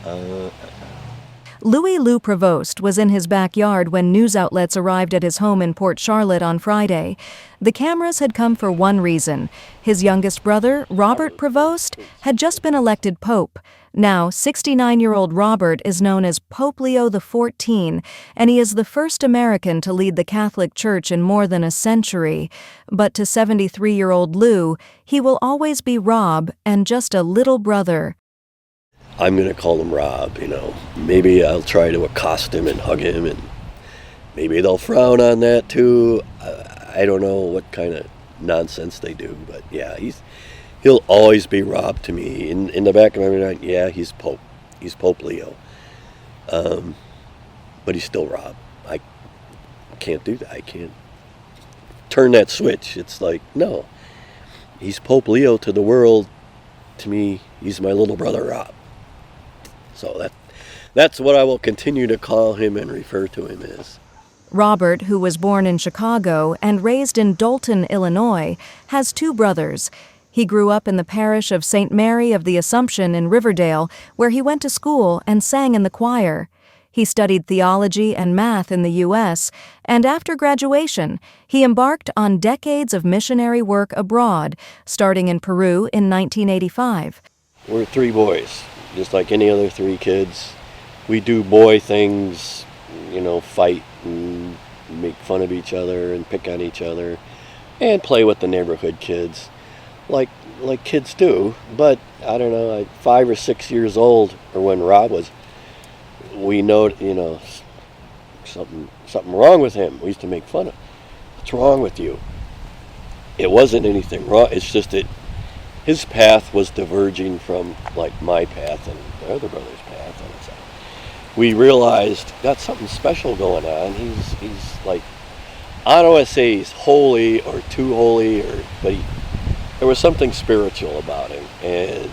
Uh, Louis Lou Prevost was in his backyard when news outlets arrived at his home in Port Charlotte on Friday. The cameras had come for one reason. His youngest brother, Robert Prevost, had just been elected pope. Now, 69-year-old Robert is known as Pope Leo XIV, and he is the first American to lead the Catholic Church in more than a century. But to 73-year-old Lou, he will always be Rob and just a little brother. I'm going to call him Rob, Maybe I'll try to accost him and hug him, and maybe they'll frown on that too. I don't know what kind of nonsense they do, but yeah, he'll always be Rob to me. In the back of my mind, yeah, he's Pope. He's Pope Leo. But he's still Rob. I can't do that. I can't turn that switch. It's like, no. He's Pope Leo to the world. To me, he's my little brother Rob. So that's what I will continue to call him and refer to him as. Robert, who was born in Chicago and raised in Dolton, Illinois, has two brothers. He grew up in the parish of St. Mary of the Assumption in Riverdale, where he went to school and sang in the choir. He studied theology and math in the U.S., and after graduation, he embarked on decades of missionary work abroad, starting in Peru in 1985. We're three boys, just like any other three kids. We do boy things, fight and make fun of each other and pick on each other and play with the neighborhood kids like kids do. But I don't know, 5 or 6 years old, or when Rob was, we know, something wrong with him. We used to make fun of, what's wrong with you? It wasn't anything wrong. It's just that his path was diverging from my path and the other brother's path, and so we realized got something special going on. He's like, I don't want to say he's holy or too holy, but there was something spiritual about him. And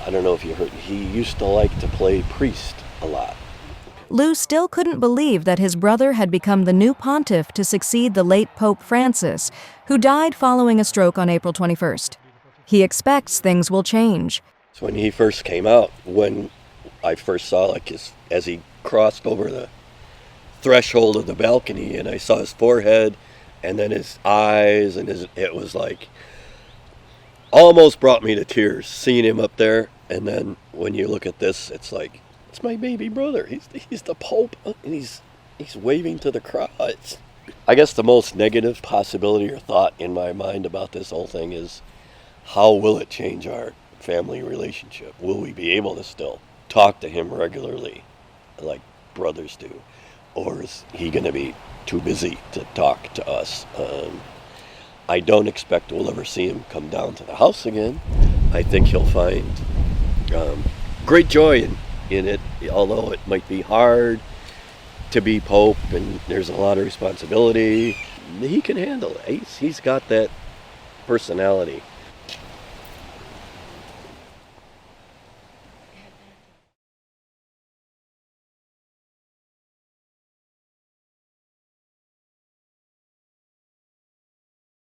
I don't know if you heard, he used to like to play priest a lot. Lou still couldn't believe that his brother had become the new pontiff to succeed the late Pope Francis, who died following a stroke on April 21st. He expects things will change. So when he first came out, when I first saw as he crossed over the threshold of the balcony, and I saw his forehead and then his eyes, and it was like almost brought me to tears seeing him up there. And then when you look at this, it's like, it's my baby brother. He's the Pope, and he's waving to the crowd. I guess the most negative possibility or thought in my mind about this whole thing is, how will it change our family relationship? Will we be able to still talk to him regularly like brothers do? Or is he going to be too busy to talk to us? I don't expect we'll ever see him come down to the house again. I think he'll find great joy in it, although it might be hard to be Pope and there's a lot of responsibility. He can handle it. He's got that personality.